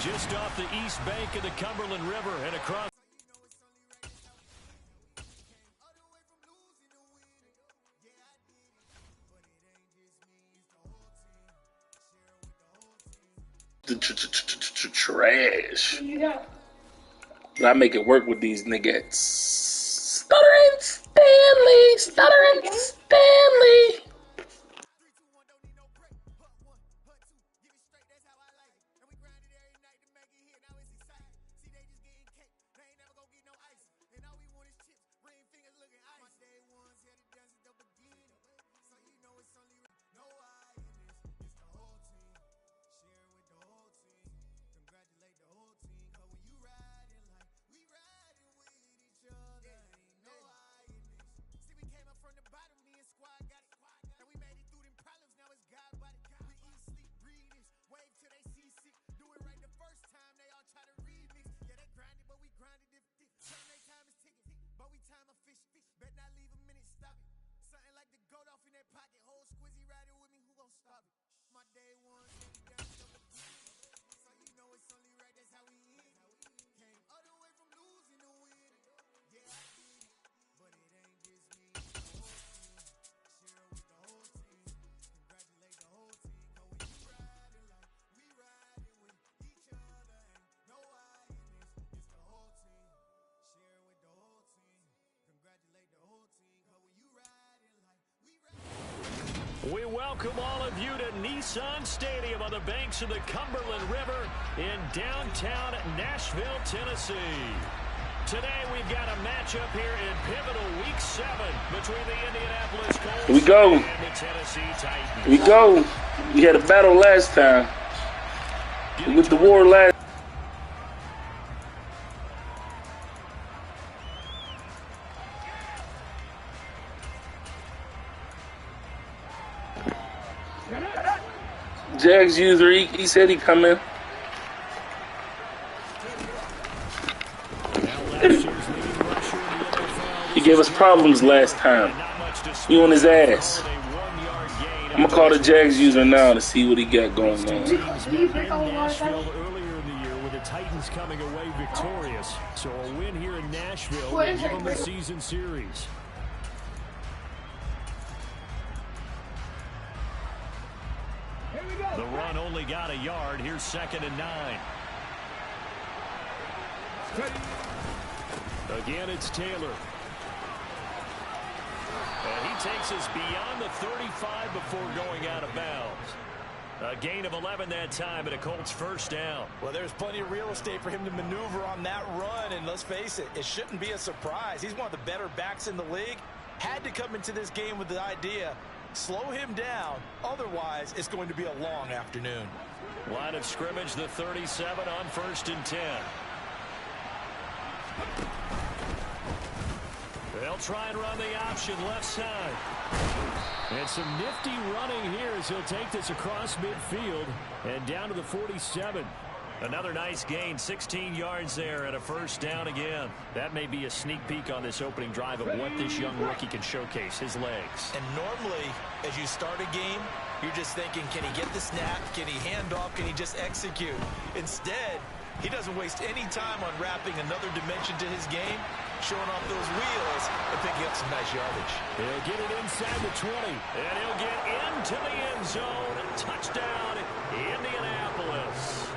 just off the east bank of the Cumberland River and across. Trash. But I make it work with these niggas. Stuttering Stanley. Stuttering Stanley. We welcome all of you to Nissan Stadium on the banks of the Cumberland River in downtown Nashville, Tennessee. Today we've got a matchup here in pivotal Week 7 between the Indianapolis Colts and the Tennessee Titans. We go. We had a battle last time. With the war last. Jags user, he said he coming. He gave us problems last time. He on his ass. I'm gonna call the Jags user now to see what he got going on. Earlier in the year with the Titans coming away victorious, so a win here in Nashville will give them the season series. The run only got a yard. Here's 2nd and 9. Again, it's Taylor. And he takes us beyond the 35 before going out of bounds. A gain of 11 that time, and a Colts first down. Well, there's plenty of real estate for him to maneuver on that run, and let's face it, it shouldn't be a surprise. He's one of the better backs in the league. Had to come into this game with the idea, slow him down, otherwise it's going to be a long afternoon. Line of scrimmage, the 37 on 1st and 10. They'll try and run the option left side. And some nifty running here as he'll take this across midfield and down to the 47. Another nice gain, 16 yards there and a first down again. That may be a sneak peek on this opening drive of what this young rookie can showcase, his legs. And normally, as you start a game, you're just thinking, can he get the snap? Can he hand off? Can he just execute? Instead, he doesn't waste any time on wrapping another dimension to his game, showing off those wheels and picking up some nice yardage. He'll get it inside the 20, and he'll get into the end zone. Touchdown, Indianapolis.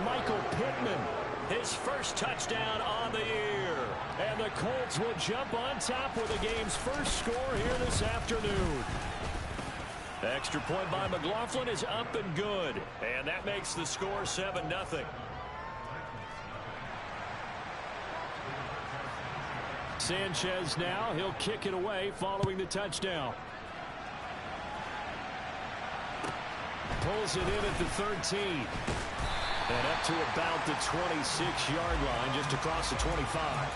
Michael Pittman, his first touchdown on the year. And the Colts will jump on top with the game's first score here this afternoon. Extra point by McLaughlin is up and good. And that makes the score 7-0. Sanchez now, he'll kick it away following the touchdown. Pulls it in at the 13. And up to about the 26-yard line, just across the 25.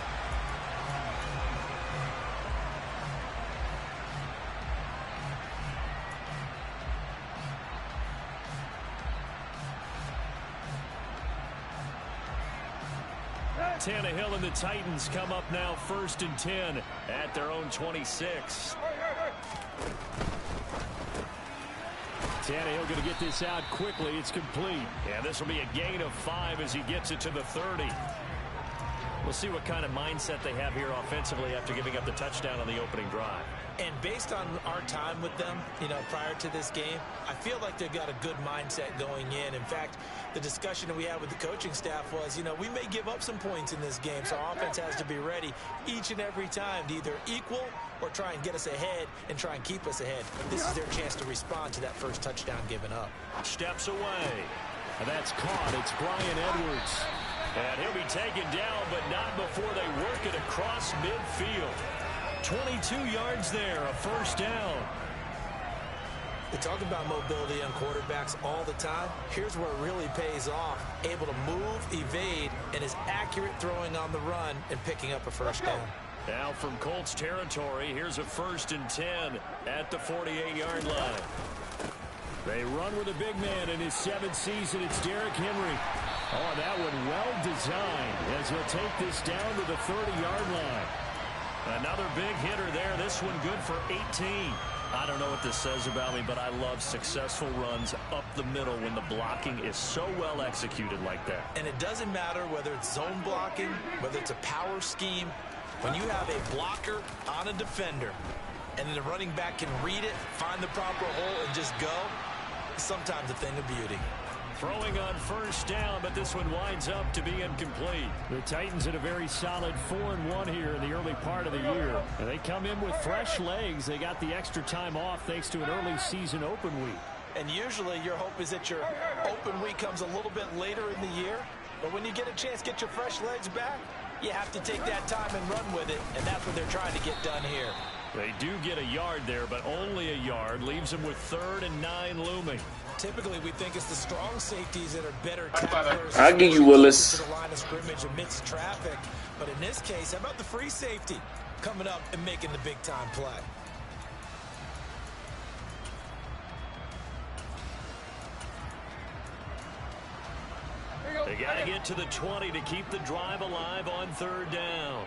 Tannehill and the Titans come up now 1st and 10 at their own 26. Tannehill going to get this out quickly. It's complete. And this will be a gain of 5 as he gets it to the 30. We'll see what kind of mindset they have here offensively after giving up the touchdown on the opening drive. And based on our time with them, prior to this game, I feel like they've got a good mindset going in. In fact, the discussion that we had with the coaching staff was, we may give up some points in this game, so our offense has to be ready each and every time to either equal or try and get us ahead and try and keep us ahead. This is their chance to respond to that first touchdown given up. Steps away. And that's caught. It's Bryan Edwards. And he'll be taken down, but not before they work it across midfield. 22 yards there, a first down. They talk about mobility on quarterbacks all the time. Here's where it really pays off. Able to move, evade, and is accurate throwing on the run and picking up a first down. Now from Colts territory, here's a 1st and 10 at the 48-yard line. They run with a big man in his 7th season. It's Derrick Henry. Oh, that one well designed as he'll take this down to the 30-yard line. Another big hitter there. This one good for 18. I don't know what this says about me, but I love successful runs up the middle when the blocking is so well executed like that. And it doesn't matter whether it's zone blocking, whether it's a power scheme. When you have a blocker on a defender and then the running back can read it, find the proper hole, and just go, it's sometimes a thing of beauty. Throwing on 1st down, but this one winds up to be incomplete. The Titans at a very solid 4-1 here in the early part of the year. And they come in with fresh legs. They got the extra time off thanks to an early season open week. And usually your hope is that your open week comes a little bit later in the year. But when you get a chance to get your fresh legs back, you have to take that time and run with it. And that's what they're trying to get done here. They do get a yard there, but only a yard. Leaves them with 3rd and 9 looming. Typically, we think it's the strong safeties that are better tacklers. I'll give you Willis. To the line of scrimmage amidst traffic. But in this case, how about the free safety coming up and making the big-time play? They got to get to the 20 to keep the drive alive on 3rd down.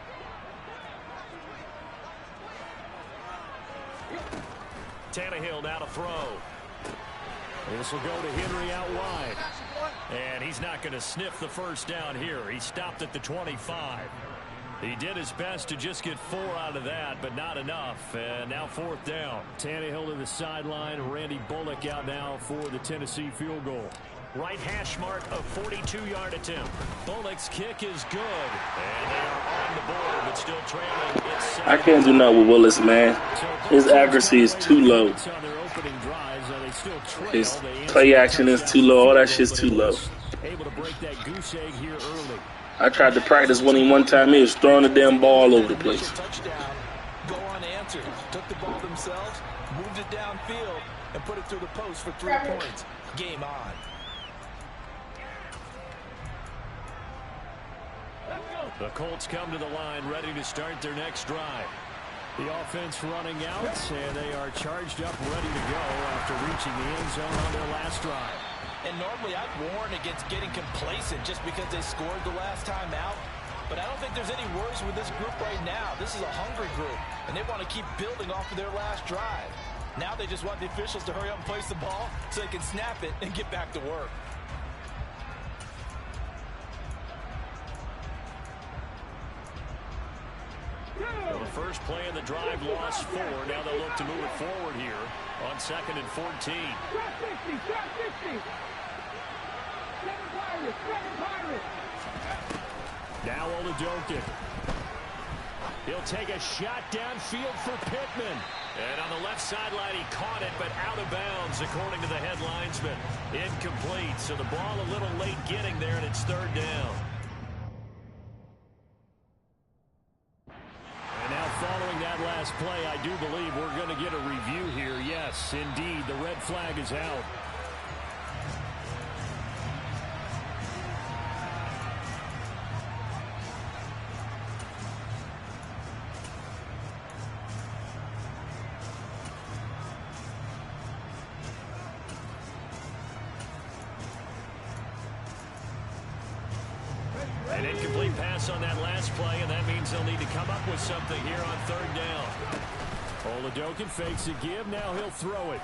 Tannehill now to throw. This will go to Henry out wide. And he's not going to sniff the first down here. He stopped at the 25. He did his best to just get 4 out of that, but not enough. And now 4th down. Tannehill to the sideline. Randy Bullock out now for the Tennessee field goal. Right hash mark of 42-yard attempt. Bullock's kick is good. And they are on the board, but still trailing. I can't do nothing with Willis, man. His accuracy is too low. His play action is too low. All that shit's too low. Able to break that goose egg here early. I tried to practice when he one time he was throwing the damn ball all over the place. Touchdown, go unanswered. Took the ball themselves, moved it downfield, and put it through the post for 3 points. Game on. The Colts come to the line ready to start their next drive. The offense running out, and they are charged up, ready to go after reaching the end zone on their last drive. And normally I'd warn against getting complacent just because they scored the last time out. But I don't think there's any worries with this group right now. This is a hungry group, and they want to keep building off of their last drive. Now they just want the officials to hurry up and place the ball so they can snap it and get back to work. Well, the first play of the drive lost 4. Now they'll look to move it forward here on 2nd and 14. Now Oladokin. He'll take a shot downfield for Pittman. And on the left sideline, he caught it, but out of bounds, according to the head linesman. Incomplete, so the ball a little late getting there, and it's 3rd down. And now following that last play, I do believe we're going to get a review here. Yes, indeed, the red flag is out. An incomplete pass on that last play, and that means they'll need to come up with something here on 3rd down. Oladokin fakes a give. Now he'll throw it.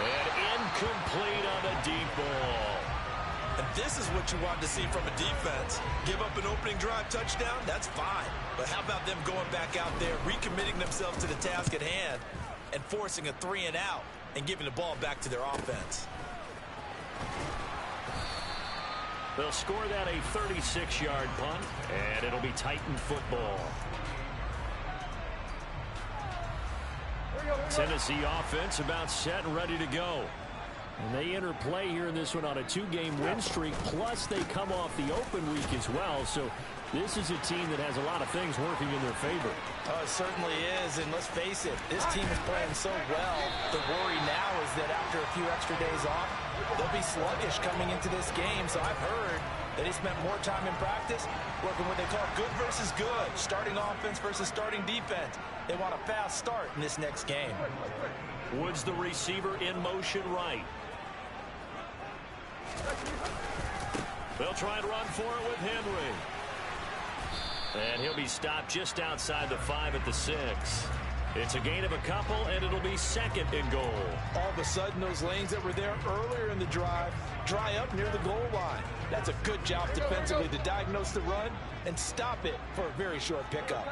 And incomplete on the deep ball. And this is what you want to see from a defense. Give up an opening drive touchdown, that's fine. But how about them going back out there, recommitting themselves to the task at hand, and forcing a 3-and-out and giving the ball back to their offense? They'll score that a 36-yard punt, and it'll be Titan football. Tennessee offense about set and ready to go. And they enter play here in this one on a 2-game win streak, plus they come off the open week as well. So this is a team that has a lot of things working in their favor. Oh, it certainly is, and let's face it, this team is playing so well. The worry now is that after a few extra days off, they'll be sluggish coming into this game. So I've heard that he spent more time in practice working what they call good versus good, starting offense versus starting defense. They want a fast start in this next game. Woods the receiver in motion right. They'll try and run for it with Henry. And he'll be stopped just outside the 5 at the 6. It's a gain of a couple, and it'll be 2nd and goal. All of a sudden, those lanes that were there earlier in the drive dry up near the goal line. That's a good job defensively to diagnose the run and stop it for a very short pickup.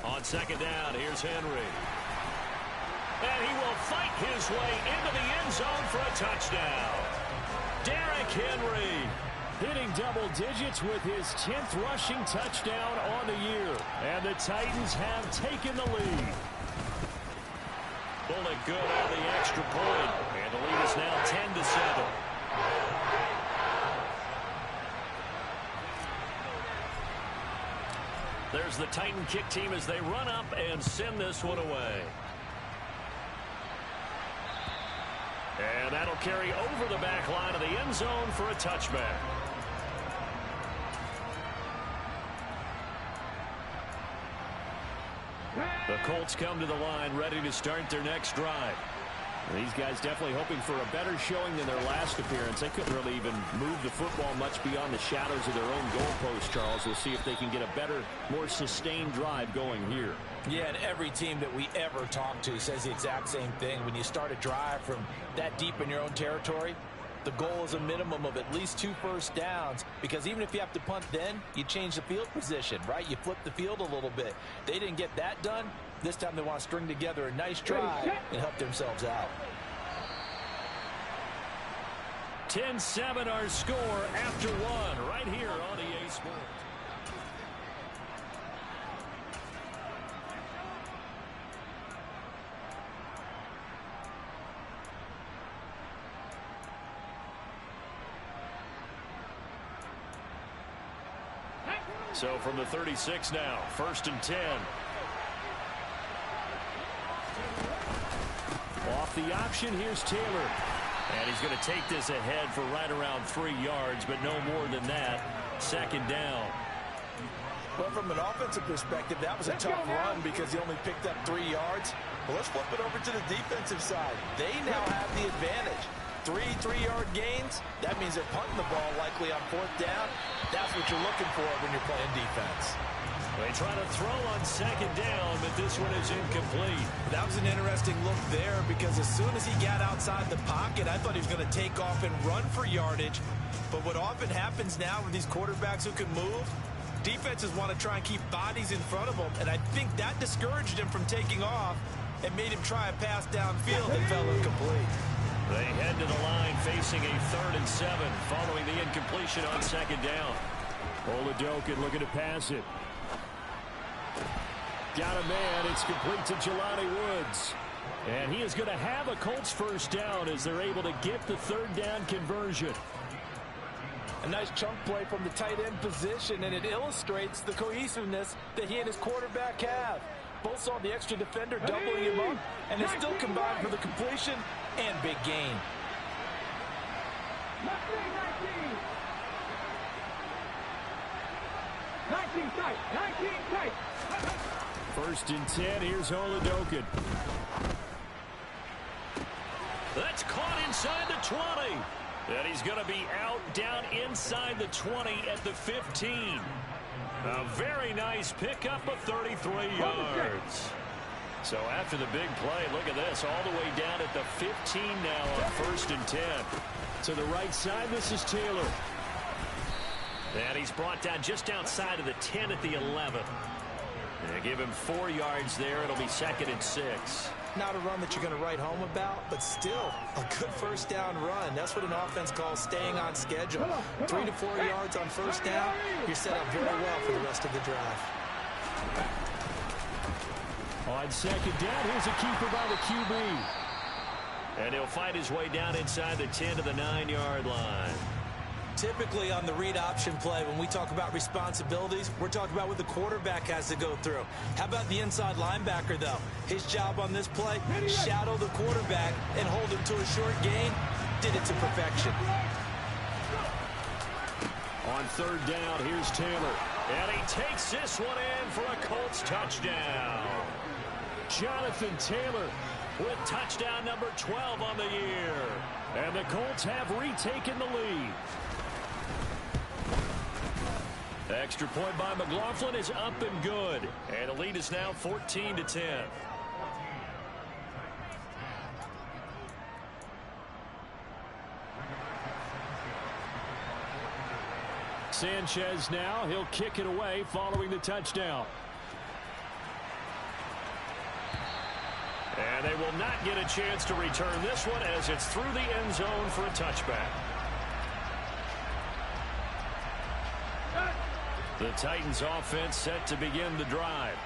On 2nd down, here's Henry. And he will fight his way into the end zone for a touchdown. Derrick Henry hitting double digits with his 10th rushing touchdown on the year. And the Titans have taken the lead. Bullet good on the extra point. And the lead is now 10-7. There's the Titan kick team as they run up and send this one away. And that'll carry over the back line of the end zone for a touchback. The Colts come to the line ready to start their next drive. These guys definitely hoping for a better showing than their last appearance. They couldn't really even move the football much beyond the shadows of their own goalpost, Charles. We'll see if they can get a better, more sustained drive going here. Yeah, and every team that we ever talk to says the exact same thing. When you start a drive from that deep in your own territory, the goal is a minimum of at least 2 first downs, because even if you have to punt then, you change the field position, right? You flip the field a little bit. They didn't get that done. This time they want to string together a nice drive and help themselves out. 10-7 our score after 1 right here on EA Sports. So from the 36 now, 1st and 10. Off the option, here's Taylor. And he's going to take this ahead for right around 3 yards, but no more than that. 2nd down. Well, from an offensive perspective, that was a tough run because he only picked up 3 yards. Well, let's flip it over to the defensive side. They now have the advantage. 3 3-yard gains, that means they're punting the ball likely on 4th down. That's what you're looking for when you're playing defense. They try to throw on 2nd down, but this one is incomplete. That was an interesting look there because as soon as he got outside the pocket, I thought he was going to take off and run for yardage. But what often happens now with these quarterbacks who can move, defenses want to try and keep bodies in front of them, and I think that discouraged him from taking off and made him try a pass downfield that fell incomplete. They head to the line facing a 3rd and 7 following the incompletion on 2nd down. Oladokin looking to pass it. Got a man. It's complete to Jelani Woods. And he is going to have a Colts 1st down as they're able to get the 3rd down conversion. A nice chunk play from the tight end position, and it illustrates the cohesiveness that he and his quarterback have. Both saw the extra defender doubling him up, and they still combined for the completion and big gain. 19 tight. 1st and 10. Here's Oladokin. That's caught inside the 20. And he's going to be out down inside the 20 at the 15. A very nice pickup of 33 yards. So after the big play, look at this, all the way down at the 15 now on 1st and 10. To the right side, this is Taylor. And he's brought down just outside of the 10 at the 11. They give him 4 yards there. It'll be 2nd and 6. Not a run that you're going to write home about, but still a good first down run. That's what an offense calls staying on schedule. 3 to 4 yards on first down, you're set up very well for the rest of the drive. On 2nd down, here's a keeper by the QB. And he'll fight his way down inside the 10 to the 9-yard line. Typically on the read option play, when we talk about responsibilities, we're talking about what the quarterback has to go through. How about the inside linebacker, though? His job on this play, shadow the quarterback and hold him to a short gain. Did it to perfection. On 3rd down, here's Taylor. And he takes this one in for a Colts touchdown. Jonathan Taylor with touchdown number 12 on the year. And the Colts have retaken the lead. Extra point by McLaughlin is up and good. And the lead is now 14 to 10. Sanchez now. He'll kick it away following the touchdown. And they will not get a chance to return this one as it's through the end zone for a touchback. The Titans offense set to begin the drive.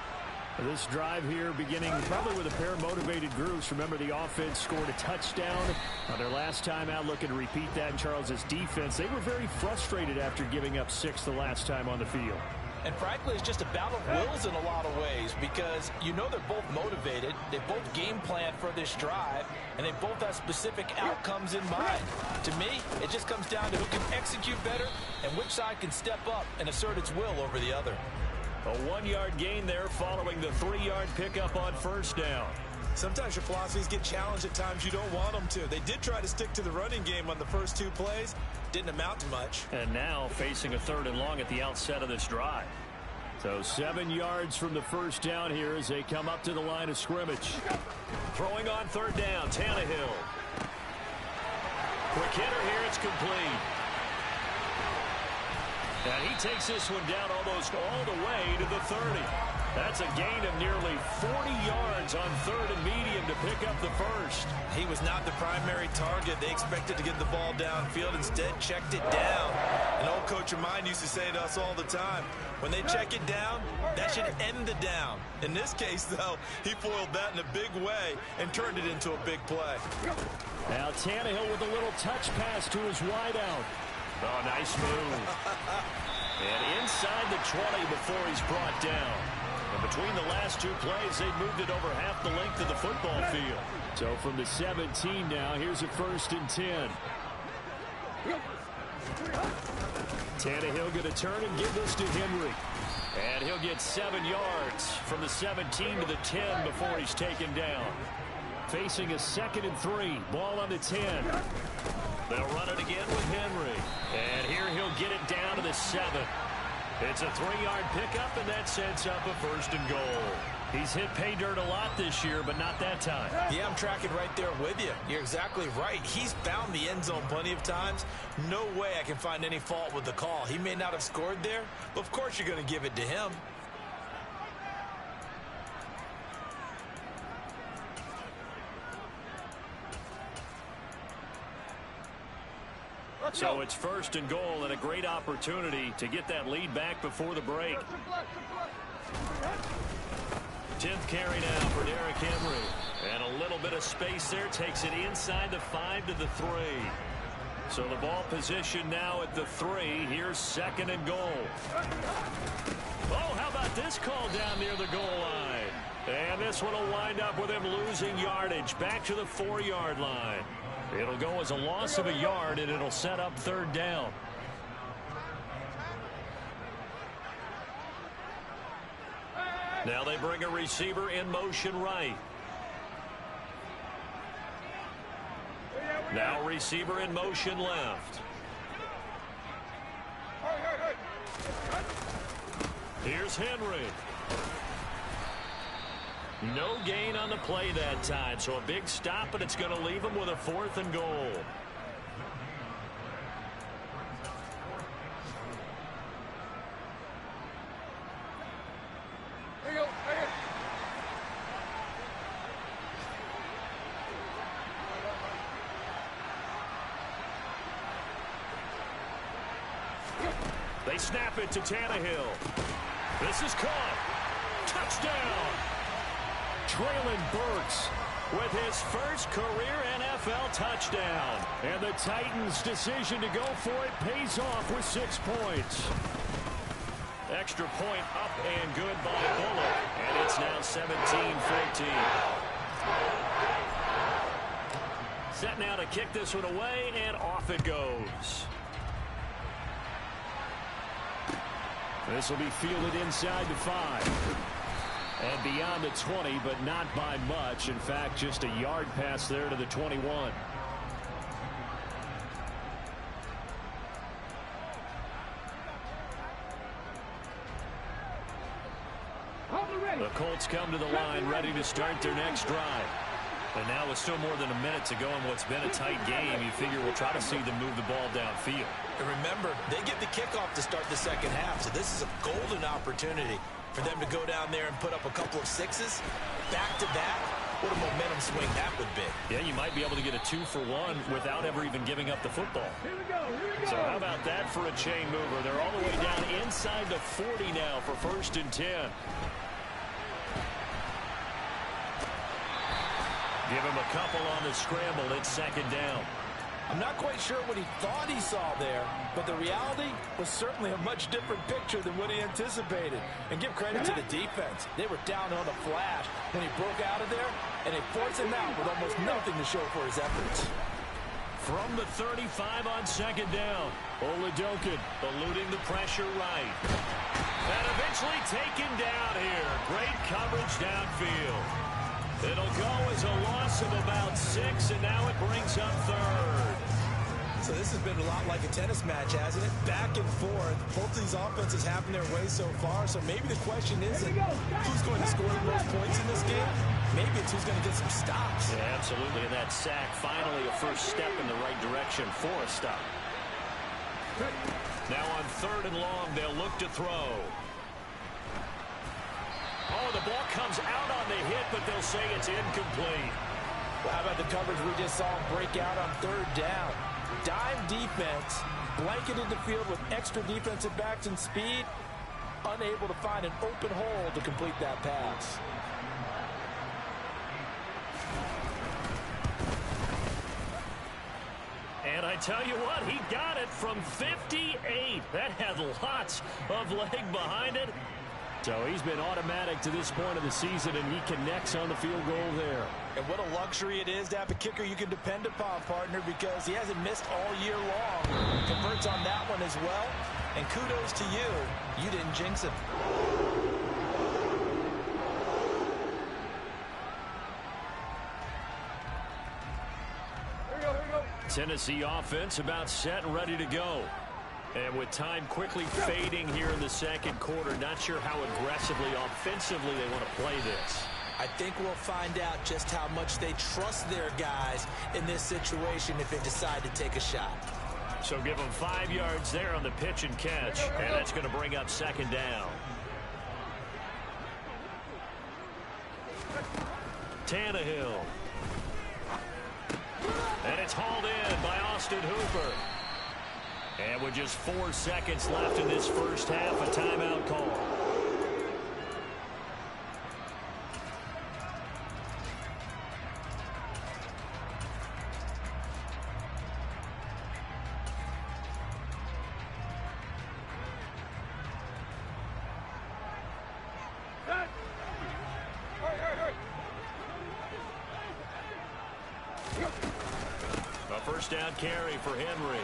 This drive here beginning probably with a pair of motivated groups. Remember, the offense scored a touchdown on their last time out. Looking to repeat that in Charles's defense. They were very frustrated after giving up 6 the last time on the field. And frankly, it's just a battle of wills in a lot of ways because you know they're both motivated. They both game plan for this drive, and they both have specific outcomes in mind. To me, it just comes down to who can execute better and which side can step up and assert its will over the other. A 1-yard gain there following the 3-yard pickup on 1st down. Sometimes your philosophies get challenged at times you don't want them to. They did try to stick to the running game on the first 2 plays. Didn't amount to much. And now facing a 3rd and long at the outset of this drive. So 7 yards from the 1st down here as they come up to the line of scrimmage. Throwing on 3rd down, Tannehill. Quick hitter here, it's complete. And he takes this one down almost all the way to the 30. That's a gain of nearly 40 yards on 3rd and medium to pick up the 1st. He was not the primary target. They expected to get the ball downfield. Instead, checked it down. An old coach of mine used to say to us all the time, when they check it down, that should end the down. In this case, though, he foiled that in a big way and turned it into a big play. Now Tannehill with a little touch pass to his wideout. Oh, nice move. And inside the 20 before he's brought down. And between the last 2 plays, they moved it over half the length of the football field. So from the 17 now, here's a 1st and 10. Tannehill going to turn and give this to Henry. And he'll get 7 yards from the 17 to the 10 before he's taken down. Facing a 2nd and 3. Ball on the 10. They'll run it again with Henry. And here he'll get it down to the 7. It's a 3-yard pickup, and that sets up a 1st and goal. He's hit pay dirt a lot this year, but not that time. Yeah, I'm tracking right there with you. You're exactly right. He's found the end zone plenty of times. No way I can find any fault with the call. He may not have scored there, but of course you're going to give it to him. So it's 1st and goal and a great opportunity to get that lead back before the break. 10th carry now for Derrick Henry. And a little bit of space there. Takes it inside the 5 to the 3. So the ball position now at the 3. Here's 2nd and goal. Oh, how about this call down near the goal line? And this one will wind up with him losing yardage back to the 4-yard line. It'll go as a loss of a yard, and it'll set up 3rd down. Now they bring a receiver in motion right. Now receiver in motion left. Here's Henry. No gain on the play that time, so a big stop, but it's going to leave him with a 4th and goal. They snap it to Tannehill. This is caught. Touchdown. Traylon Burks with his first career NFL touchdown. And the Titans' decision to go for it pays off with 6 points. Extra point up and good by Bullock. And it's now 17-14. Set now to kick this one away, and off it goes. This will be fielded inside the 5. And beyond the 20, but not by much. In fact, just a yard pass there to the 21. The Colts come to the line, ready to start their next drive. And now with still more than a minute to go in what's been a tight game, you figure we'll try to see them move the ball downfield. And remember, they get the kickoff to start the second half, so this is a golden opportunity for them to go down there and put up a couple of 6s. Back-to-back, what a momentum swing that would be. Yeah, you might be able to get a 2-for-1 without ever even giving up the football. Here we go. So how about that for a chain mover? They're all the way down inside the 40 now for 1st and 10. Give him a couple on the scramble. It's 2nd down. I'm not quite sure what he thought he saw there, but the reality was certainly a much different picture than what he anticipated. And give credit to the defense. They were down on a flash. Then he broke out of there, and they forced him out with almost nothing to show for his efforts. From the 35 on 2nd down, Oladokin eluding the pressure right. And eventually taken down here. Great coverage downfield. It'll go as a loss of about 6, and now it brings up 3rd. So this has been a lot like a tennis match, hasn't it? Back and forth. Both these offenses having their way so far, so maybe the question isn't who's going to score the most points in this game. Maybe it's who's going to get some stops. Yeah, absolutely, and that sack finally a first step in the right direction for a stop. Now on 3rd and long, they'll look to throw. Oh, the ball comes out on the hit, but they'll say it's incomplete. Well, how about the coverage we just saw him break out on 3rd down? Dime defense, blanketed the field with extra defensive backs and speed, unable to find an open hole to complete that pass. And I tell you what, he got it from 58. That had lots of leg behind it. So he's been automatic to this point of the season, and he connects on the field goal there. And what a luxury it is to have a kicker you can depend upon, partner, because he hasn't missed all year long. Converts on that one as well. And kudos to you. You didn't jinx him. Tennessee offense about set and ready to go. And with time quickly fading here in the 2nd quarter, not sure how aggressively, offensively they want to play this. I think we'll find out just how much they trust their guys in this situation if they decide to take a shot. So give them 5 yards there on the pitch and catch, and that's going to bring up 2nd down. Tannehill. And it's hauled in by Austin Hooper. And with just 4 seconds left in this first half, a timeout call. A first down carry for Henry.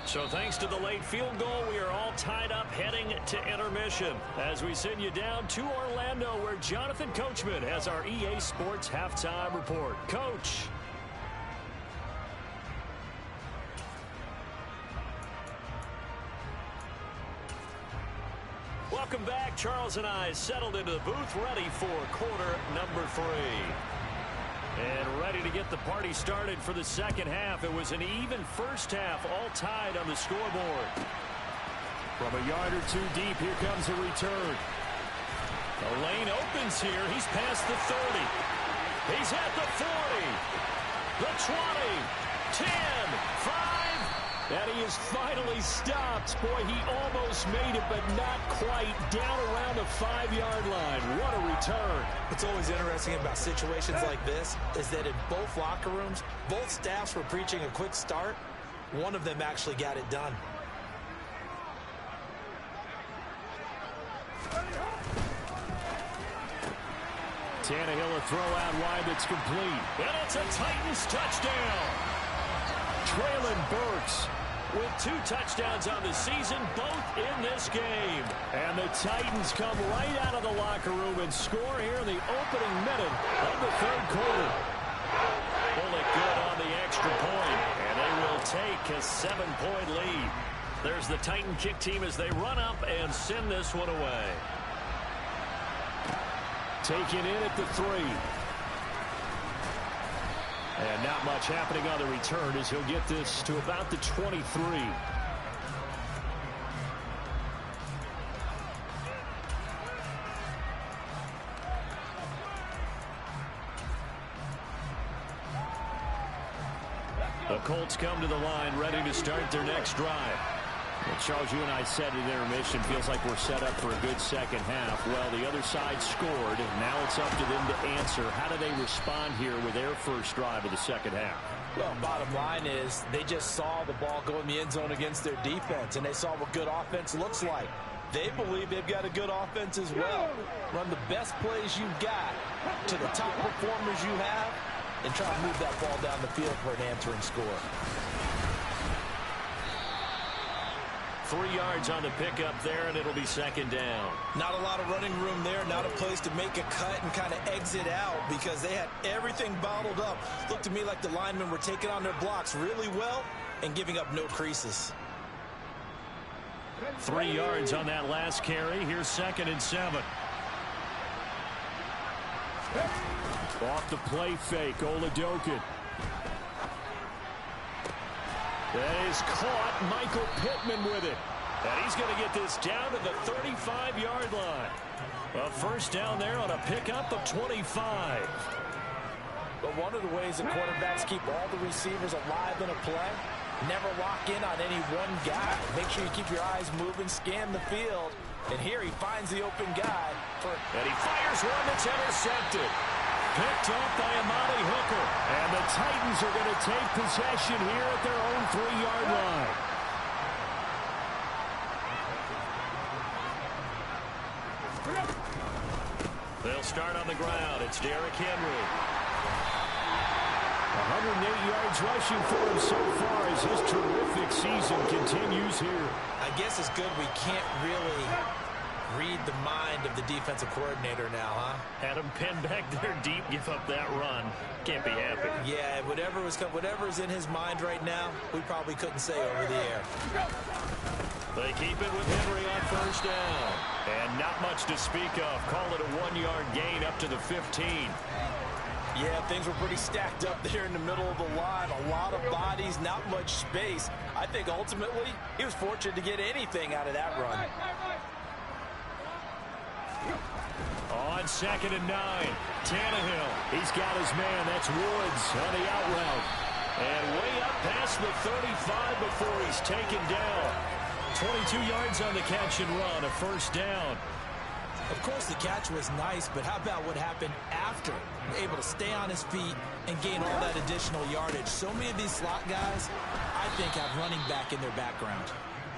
So thanks to the late field goal, we are all tied up heading to intermission as we send you down to Orlando, where Jonathan Coachman has our EA Sports halftime report. Coach. Welcome back. Charles and I settled into the booth, ready for quarter number 3. And ready to get the party started for the second half. It was an even first half, all tied on the scoreboard. From a yard or two deep, here comes a return. The lane opens here. He's past the 30. He's at the 40. The 20. 10. 5. And he is finally stopped. Boy, he almost made it, but not quite. Down around the 5-yard line. What a return. What's always interesting about situations like this is that in both locker rooms, both staffs were preaching a quick start. One of them actually got it done. Tannehill, a throw out wide that's complete. And it's a Titans touchdown. Traylon Burks with 2 touchdowns on the season, both in this game. And the Titans come right out of the locker room and score here in the opening minute of the 3rd quarter. Pull it good on the extra point, and they will take a 7-point lead. There's the Titan kick team as they run up and send this one away. Taken in at the 3. And not much happening on the return as he'll get this to about the 23. The Colts come to the line ready to start their next drive. Well, Charles, you and I said in intermission, feels like we're set up for a good second half. Well, the other side scored, and now it's up to them to answer. How do they respond here with their first drive of the second half? Well, bottom line is they just saw the ball go in the end zone against their defense, and they saw what good offense looks like. They believe they've got a good offense as well. Run the best plays you've got to the top performers you have, and try to move that ball down the field for an answering score. 3 yards on the pickup there, and it'll be second down. Not a lot of running room there, not a place to make a cut and kind of exit out because they had everything bottled up. Looked to me like the linemen were taking on their blocks really well and giving up no creases. 3 yards on that last carry. Here's 2nd and 7. Off the play fake, Oladokin. That is caught. Michael Pittman with it. And he's going to get this down to the 35-yard line. A first down there on a pickup of 25. But one of the ways that quarterbacks keep all the receivers alive in a play, never lock in on any one guy. Make sure you keep your eyes moving, scan the field. And here he finds the open guy. And he fires one that's intercepted. Picked up by Amani Hooker. And the Titans are going to take possession here at their own 3-yard line. They'll start on the ground. It's Derrick Henry. 108 yards rushing for him so far as his terrific season continues here. I guess it's good we can't really read the mind of the defensive coordinator now, huh? Had him pinned back there deep, give up that run. Can't be happy. Yeah, whatever's in his mind right now, we probably couldn't say over the air. They keep it with Henry on first down. And not much to speak of. Call it a 1-yard gain up to the 15. Yeah, things were pretty stacked up there in the middle of the line. A lot of bodies, not much space. I think ultimately he was fortunate to get anything out of that run. On 2nd and 9, Tannehill. He's got his man. That's Woods on the out route. And way up past the 35 before he's taken down. 22 yards on the catch and run, a first down. Of course, the catch was nice, but how about what happened after? Able to stay on his feet and gain all that additional yardage. So many of these slot guys, I think, have running back in their background.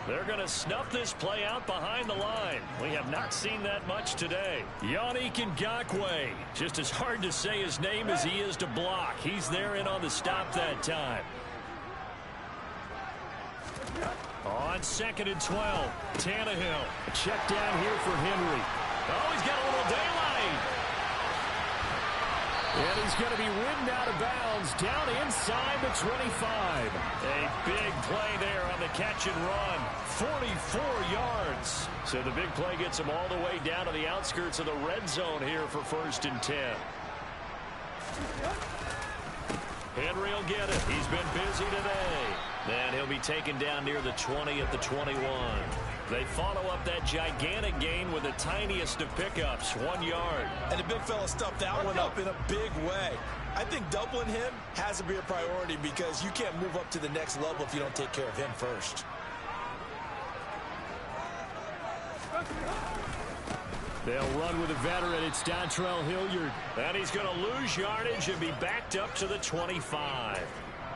They're going to snuff this play out behind the line. We have not seen that much today. Yannick Ngakoue. Just as hard to say his name as he is to block. He's there in on the stop that time. On 2nd and 12, Tannehill. Check down here for Henry. Oh, he's got a little daylight. And he's going to be ridden out of bounds down inside the 25. A big play there on the catch and run. 44 yards. So the big play gets him all the way down to the outskirts of the red zone here for 1st and 10. Henry will get it. He's been busy today. And he'll be taken down near the 20 at the 21. They follow up that gigantic gain with the tiniest of pickups, 1 yard. And the big fella stuffed that one up in a big way. I think doubling him has to be a priority because you can't move up to the next level if you don't take care of him first. They'll run with a veteran. It's Dontrell Hilliard. And he's going to lose yardage and be backed up to the 25.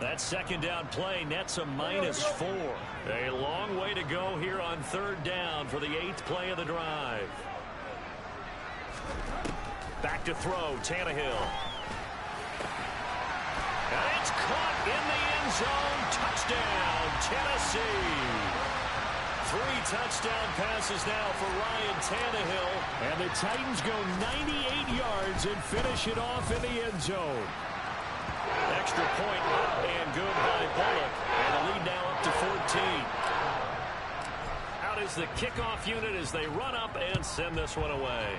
That 2nd down play nets a -4. A long way to go here on 3rd down for the 8th play of the drive. Back to throw, Tannehill. And it's caught in the end zone. Touchdown, Tennessee. 3 touchdown passes now for Ryan Tannehill. And the Titans go 98 yards and finish it off in the end zone. Extra point up and good by Bullock. And the lead now up to 14. Out is the kickoff unit as they run up and send this one away.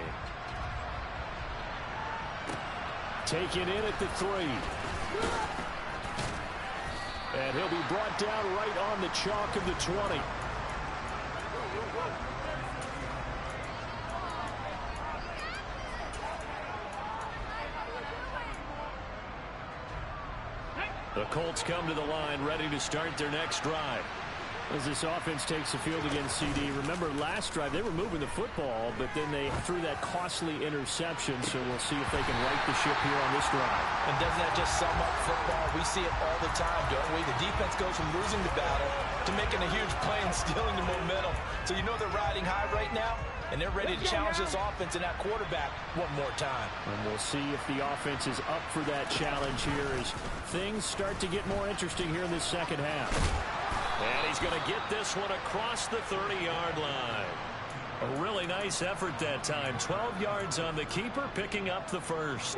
Taken in at the 3. And he'll be brought down right on the chalk of the 20. The Colts come to the line ready to start their next drive. As this offense takes the field against CD, remember last drive they were moving the football, but then they threw that costly interception, so we'll see if they can right the ship here on this drive. And doesn't that just sum up football? We see it all the time, don't we? The defense goes from losing the battle to making a huge play and stealing the momentum. So you know they're riding high right now, and they're ready to challenge this offense and that quarterback one more time. And we'll see if the offense is up for that challenge here as things start to get more interesting here in this 2nd half. And he's going to get this one across the 30-yard line. A really nice effort that time. 12 yards on the keeper, picking up the 1st.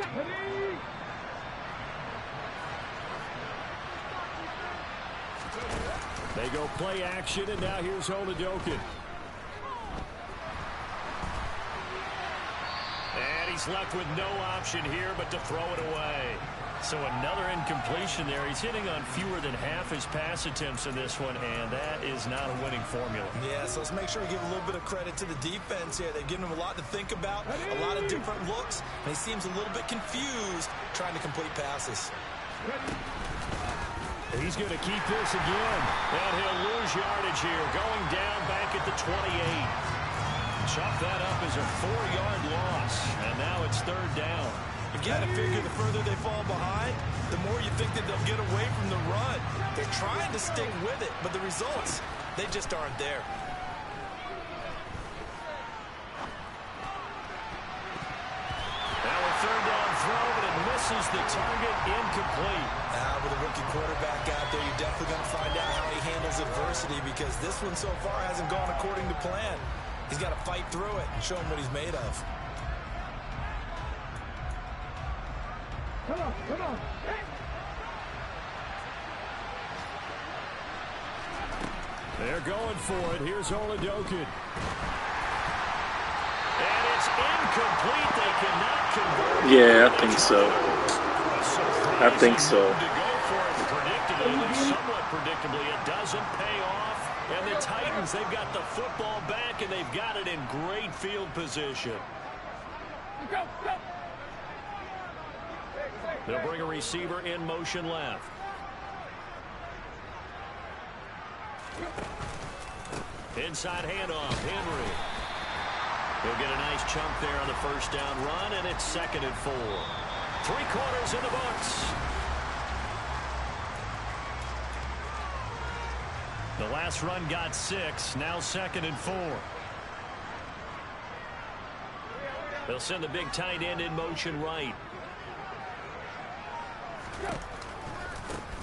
They go play action, and now here's Oladokun. And he's left with no option here but to throw it away. So another incompletion there. He's hitting on fewer than half his pass attempts in this one, and that is not a winning formula. Yeah, so let's make sure we give a little bit of credit to the defense here. They've given him a lot to think about, a lot of different looks, and he seems a little bit confused trying to complete passes. He's going to keep this again, and he'll lose yardage here, going down back at the 28. Chop that up as a 4-yard loss, and now it's 3rd down. Again, I figure the further they fall behind, the more you think that they'll get away from the run. They're trying to stick with it, but the results, they just aren't there. Now a 3rd down throw, but it misses the target, incomplete. With a rookie quarterback out there, you're definitely going to find out how he handles adversity because this one so far hasn't gone according to plan. He's got to fight through it and show him what he's made of. Come on. They're going for it. Here's Oladokun. And it's incomplete. They cannot convert. Yeah, I think so. I think so. To go for it predictably, somewhat predictably, it doesn't pay off. And the Titans, they've got the football back, and they've got it in great field position. Go. They'll bring a receiver in motion left. Inside handoff, Henry. He'll get a nice chunk there on the 1st down run, and it's 2nd and 4. 3 quarters in the books. The last run got 6, now 2nd and 4. They'll send the big tight end in motion right.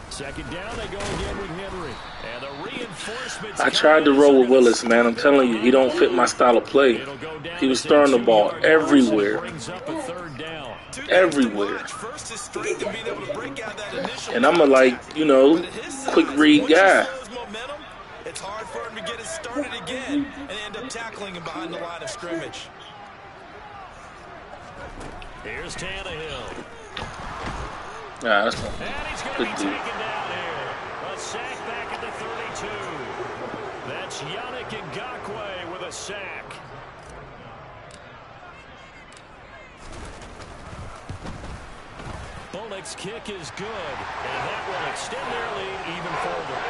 2nd down, they go again with Henry. And the reinforcements. I tried to roll with Willis, man. I'm telling you, he don't fit my style of play. He was throwing the ball everywhere. Brings up a 3rd down. 2 everywhere. And I'm a, like, you know, quick read guy. It's hard for him to get it started again and end up tackling him behind the line of scrimmage. Here's Tannehill. Nah, that's And he's going to be taken down here. A sack back at the 32. That's Yannick Ngakoue with a sack. Bullock's kick is good, and that will extend their lead even further.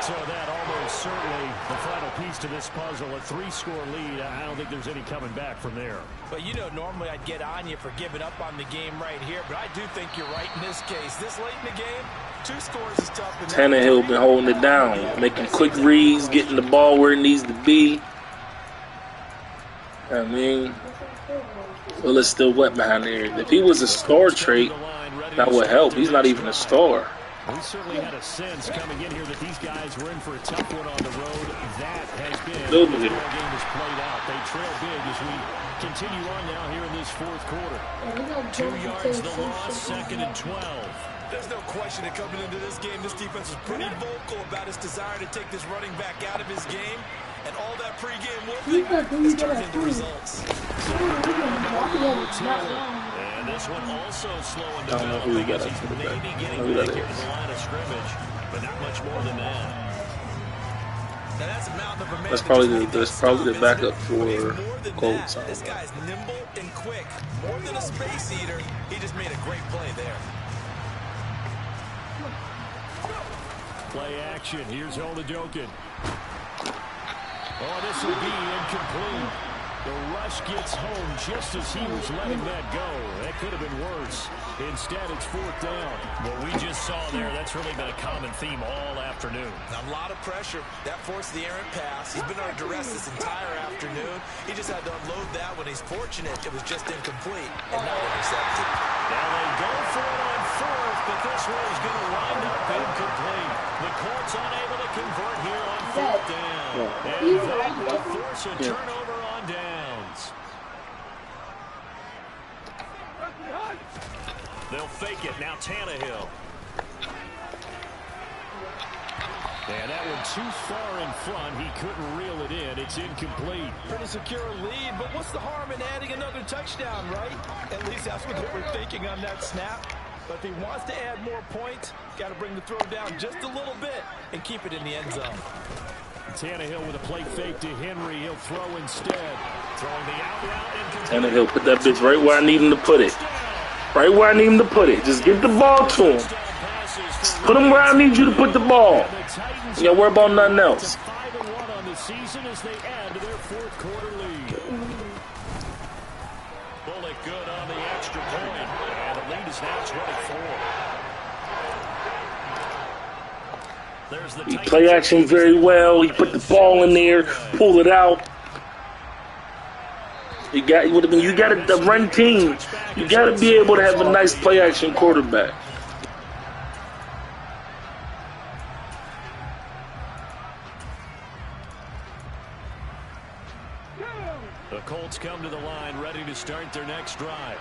So that almost certainly the final piece to this puzzle, a 3-score lead. I don't think there's any coming back from there. But you know, normally I'd get on you for giving up on the game right here, but I do think you're right in this case. This late in the game, 2 scores is tough. Tannehill been holding it down, making quick reads, getting the ball where it needs to be. I mean, well, it's still wet behind there. If he was a star trait, that would help. He's not even a star. We certainly had a sense coming in here that these guys were in for a tough one on the road. That has been how the game has played out. They trail big as we continue on now here in this 4th quarter. 2 yards the loss, 2nd and 12. There's no question that coming into this game, this defense is pretty vocal about its desire to take this running back out of his game. And all that pregame whooping has turned into results. And this one also slowing I don't know who he got up to the back. Maybe getting back here to the line of scrimmage, but not much more than that. Now that's a mountain of a man. That's probably the backup for Colts. This guy's nimble and quick. More than a space eater, he just made a great play there. Play action. Here's Olajokin. Oh, this will be incomplete. The rush gets home just as he was letting that go. That could have been worse. Instead, it's 4th down. What we just saw there, that's really been a common theme all afternoon. A lot of pressure. That forced the errant pass. He's been under duress this entire afternoon. He just had to unload that when he's fortunate it was just incomplete and not intercepted. Now they go for it on 4th, but this one is going to wind up incomplete. The Colts unable to convert here on 4th down. And that will force a turnover on downs. They'll fake it. Now Tannehill. And that one too far in front. He couldn't reel it in. It's incomplete. Pretty secure lead, but what's the harm in adding another touchdown, right? At least that's what they were thinking on that snap. But if he wants to add more points, got to bring the throw down just a little bit and keep it in the end zone. Tannehill with a plate fake to Henry. He'll throw instead. Throwing the out route. Tannehill put that bitch right where I need him to put it. Right where I need him to put it. Just get the ball to him. Just put him where I need you to put the ball. You gotta worry about nothing else. 5-1 on the season as they add to their 4th quarter lead. Bullock good on the extra point. And the lead is now 24. There's the He play action very well. He put the ball in there, pull it out. You got to run team. You got to be able to have a nice play action quarterback. The Colts come to the line ready to start their next drive.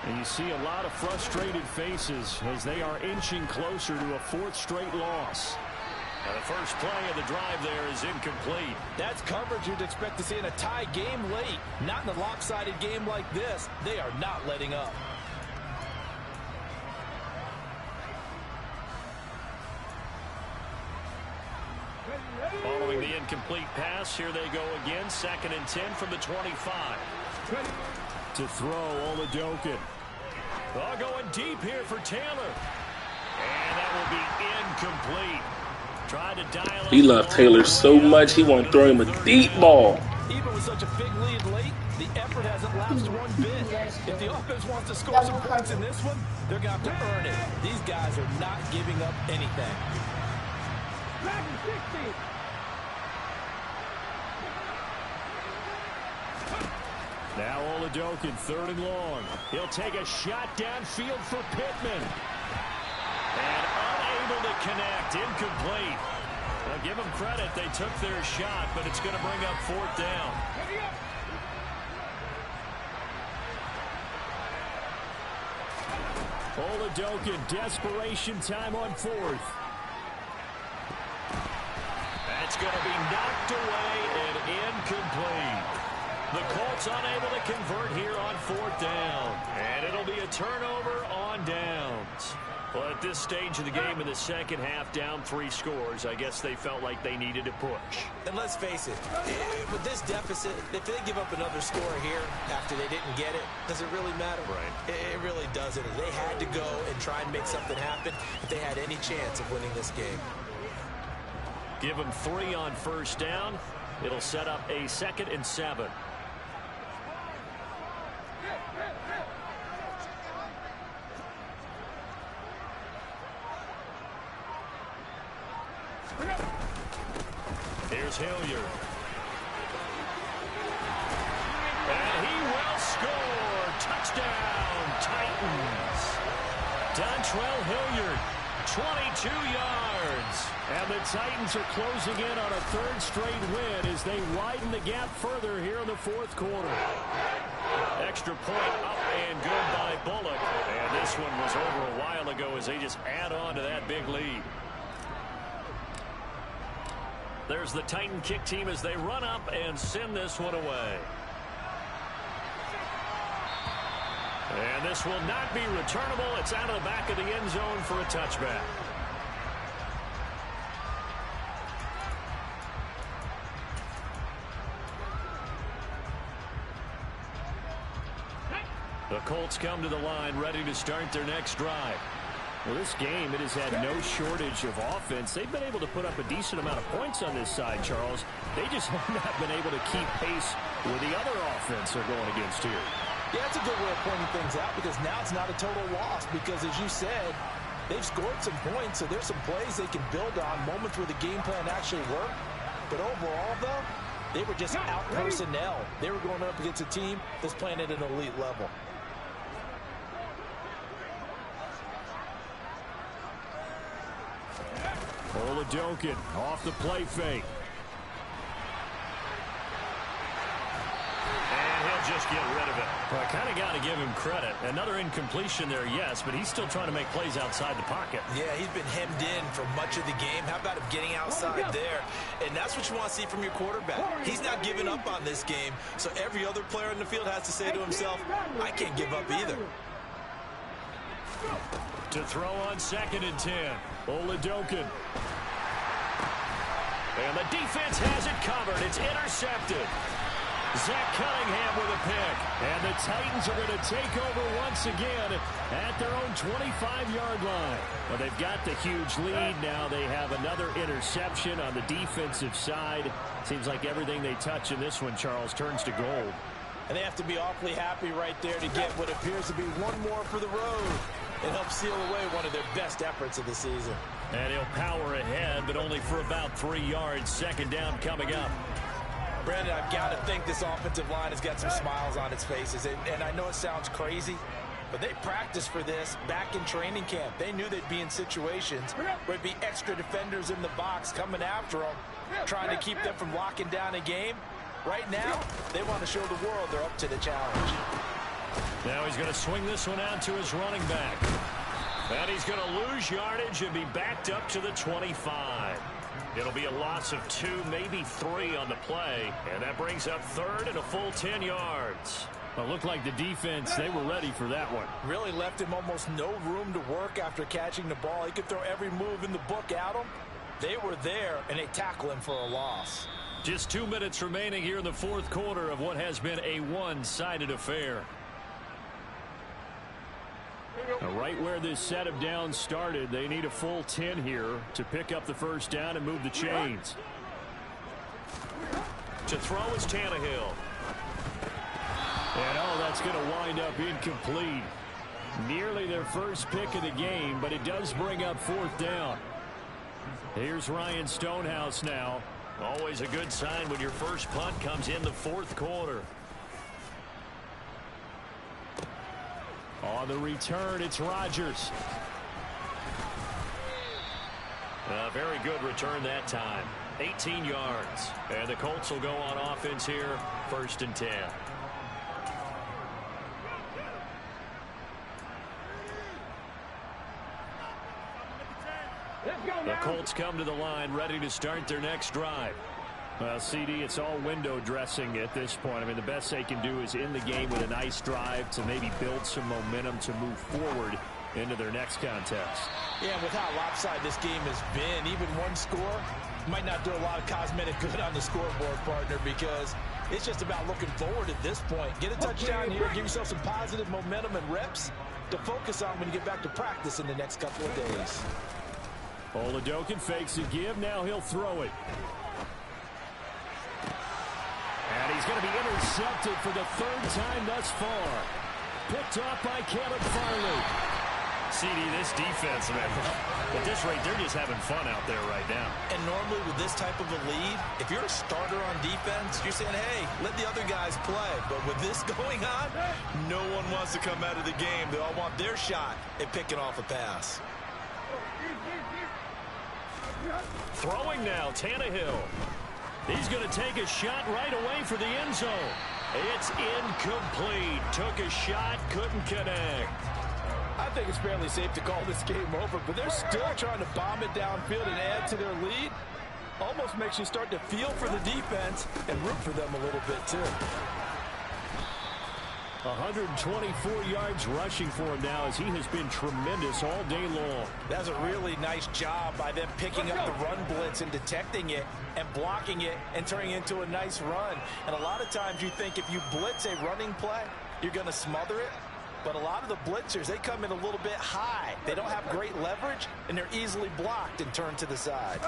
And you see a lot of frustrated faces as they are inching closer to a 4th straight loss. Now the first play of the drive there is incomplete. That's coverage you'd expect to see in a tie game late. Not in a lopsided game like this. They are not letting up. Following the incomplete pass, here they go again. 2nd and 10 from the 25. To throw, Olajokin. Oh, going deep here for Taylor. And that will be incomplete. Tried to dial He loved Taylor so much, he won't throw him a deep ball. Even with such a big lead late, the effort hasn't lapsed one bit. If the offense wants to score some points in this one, they're going to have to earn it. These guys are not giving up anything. Now Olajokin, 3rd and long. He'll take a shot downfield for Pittman. And unable to connect, incomplete. Now give them credit, they took their shot, but it's going to bring up 4th down. Oladoka, desperation time on fourth. That's going to be knocked away and incomplete. The Colts unable to convert here on fourth down. And it'll be a turnover on downs. Well, at this stage of the game in the second half, down 3 scores, I guess they felt like they needed to push. And let's face it, with this deficit, if they give up another score here after they didn't get it, does it really matter? Right. It really doesn't. They had to go and try and make something happen if they had any chance of winning this game. Give them 3 on first down. It'll set up a 2nd and 7. Here's Hilliard. And he will score. Touchdown, Titans. Dontrell Hilliard, 22 yards. And the Titans are closing in on a 3rd straight win as they widen the gap further here in the 4th quarter. Extra point up and good by Bullock. And this one was over a while ago as they just add on to that big lead. There's the Titan kick team as they run up and send this one away. And this will not be returnable. It's out of the back of the end zone for a touchback. The Colts come to the line ready to start their next drive. Well, this game, it has had no shortage of offense. They've been able to put up a decent amount of points on this side, Charles. They just have not been able to keep pace with the other offense they're going against here. Yeah, that's a good way of pointing things out because now it's not a total loss because, as you said, they've scored some points, so there's some plays they can build on, moments where the game plan actually worked. But overall, though, they were just out personnel. They were going up against a team that's playing at an elite level. Oladoka off the play fake. And he'll just get rid of it. Well, I kind of got to give him credit. Another incompletion there, yes, but he's still trying to make plays outside the pocket. Yeah, he's been hemmed in for much of the game. How about him getting outside there? And that's what you want to see from your quarterback. He's not giving up on this game, so every other player in the field has to say to himself, I can't give up either. To throw on 2nd and 10. Oladoka. And the defense has it covered. It's intercepted. Zach Cunningham with a pick. And the Titans are going to take over once again at their own 25-yard line. Well, they've got the huge lead now. They have another interception on the defensive side. Seems like everything they touch in this one, Charles, turns to gold. And they have to be awfully happy right there to get what appears to be one more for the road. It helps seal away one of their best efforts of the season. And he'll power ahead, but only for about 3 yards. 2nd down coming up. Brandon, I've got to think this offensive line has got some smiles on its faces. And I know it sounds crazy, but they practiced for this back in training camp. They knew they'd be in situations where there'd be extra defenders in the box coming after them, trying to keep them from locking down a game. Right now, they want to show the world they're up to the challenge. Now he's going to swing this one out to his running back. And he's going to lose yardage and be backed up to the 25. It'll be a loss of 2, maybe 3 on the play. And that brings up 3rd and a full 10 yards. Well, it looked like the defense, they were ready for that one. Really left him almost no room to work after catching the ball. He could throw every move in the book at him. They were there, and they tackle him for a loss. Just 2 minutes remaining here in the 4th quarter of what has been a one-sided affair. Right where this set of downs started, they need a full 10 here to pick up the first down and move the chains. To throw is Tannehill. And that's going to wind up incomplete. Nearly their first pick of the game, but it does bring up 4th down. Here's Ryan Stonehouse now. Always a good sign when your first punt comes in the 4th quarter. On the return, it's Rodgers. A very good return that time. 18 yards. And the Colts will go on offense here. 1st and 10. The Colts come to the line ready to start their next drive. Well, CD, it's all window dressing at this point. I mean, the best they can do is in the game with a nice drive to maybe build some momentum to move forward into their next contest. Yeah, with how lopsided this game has been, even one score might not do a lot of cosmetic good on the scoreboard, partner, because it's just about looking forward at this point. Get a touchdown here, give yourself some positive momentum and reps to focus on when you get back to practice in the next couple of days. Oladokin fakes a give. Now he'll throw it. And he's going to be intercepted for the third time thus far. Picked off by Caleb Farley. CD, this defense, man, at this rate, they're just having fun out there right now. And normally with this type of a lead, if you're a starter on defense, you're saying, hey, let the other guys play. But with this going on, no one wants to come out of the game. They all want their shot at picking off a pass. Throwing now, Tannehill. He's going to take a shot right away for the end zone. It's incomplete. Took a shot, couldn't connect. I think it's fairly safe to call this game over, but they're still trying to bomb it downfield and add to their lead. Almost makes you start to feel for the defense and root for them a little bit, too. 124 yards rushing for him now as he has been tremendous all day long. That's a really nice job by them picking up the run blitz and detecting it and blocking it and turning it into a nice run. And a lot of times you think if you blitz a running play, you're going to smother it. But a lot of the blitzers, they come in a little bit high. They don't have great leverage, and they're easily blocked and turned to the side.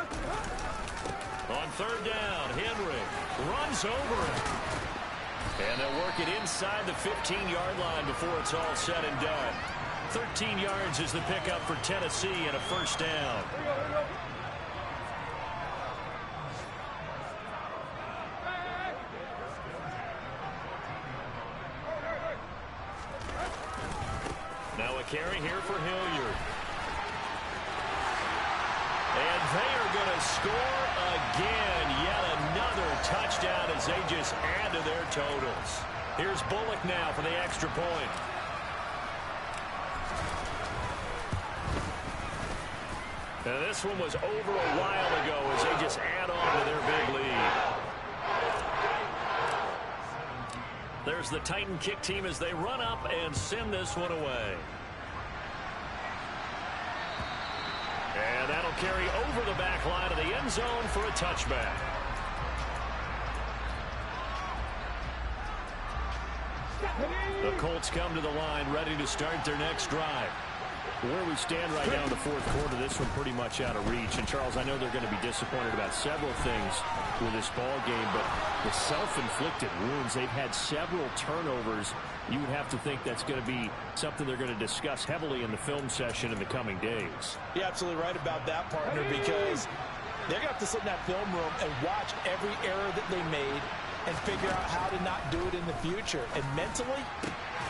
On third down, Henry runs over it. And they'll work it inside the 15-yard line before it's all said and done. 13 yards is the pickup for Tennessee and a first down. Now a carry here for Hilliard. And they are going to score again. Yet another touchdown as they just add to their totals. Here's Bullock now for the extra point. Now this one was over a while ago as they just add on to their big lead. There's the Titan kick team as they run up and send this one away. And that'll carry over the back line of the end zone for a touchback. The Colts come to the line ready to start their next drive. Where we stand right now in the fourth quarter, this one pretty much out of reach. And, Charles, I know they're going to be disappointed about several things with this ball game, but the self-inflicted wounds, they've had several turnovers. You would have to think that's going to be something they're going to discuss heavily in the film session in the coming days. You're absolutely right about that, partner, because they're going to have to sit in that film room and watch every error that they made and figure out how to not do it in the future. And mentally,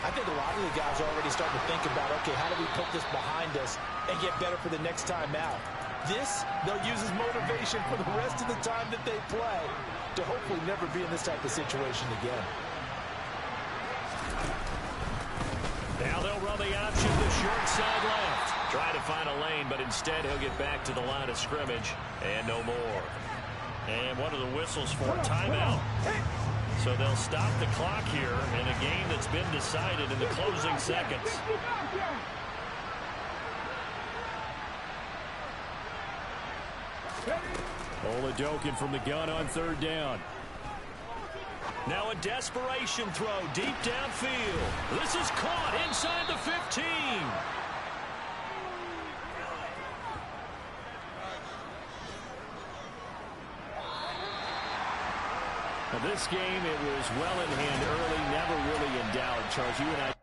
I think a lot of the guys are already starting to think about, okay, how do we put this behind us and get better for the next time out? This, they'll use as motivation for the rest of the time that they play to hopefully never be in this type of situation again. Now they'll run the option to short side left. Try to find a lane, but instead he'll get back to the line of scrimmage and no more. And one of the whistles for a timeout. So they'll stop the clock here in a game that's been decided in the closing seconds. Oladokin from the gun on third down. Now a desperation throw deep downfield. This is caught inside the 15. This game, it was well in hand early, never really in doubt. Charles, you and I